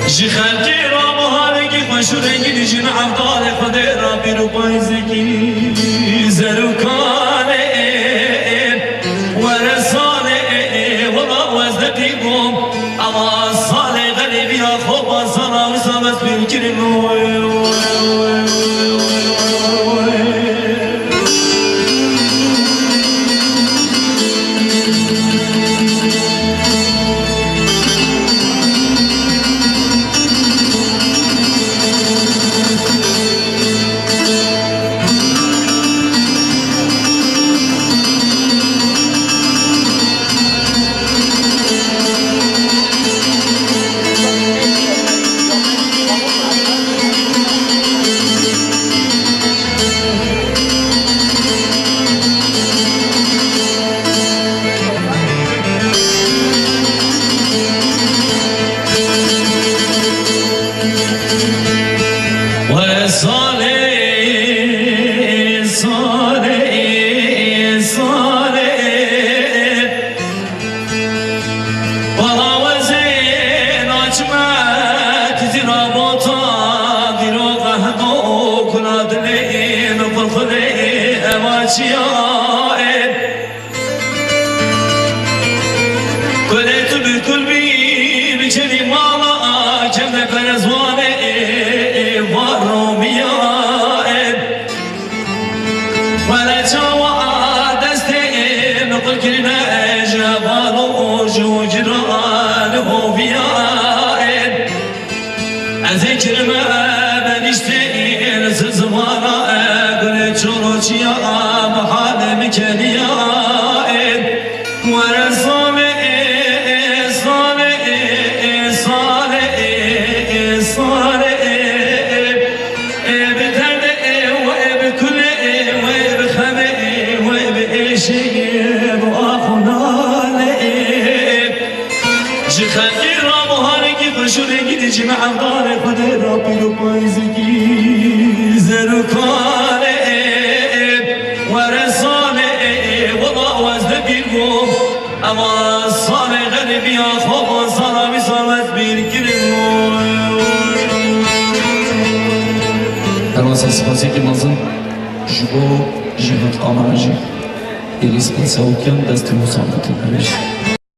جی خلقی را مهارگی خوشورگی دیجن عبدال خود را بیرو پایزگی زروکانه و رسانه ولا وزدتی بوم اما سال غریبی ها خوب آسانا و سامت بیرکرم جمع عبدال خود را بیرو پایزگی زروکانه و رسانه وضع وزد بیرگو اما سال غریبی ها خواب سالا بی سامت بیرگرم در واسه سپاسی که مازن جبو جهت آمانجی ایلیس پنسا وکن دست مسامت کنش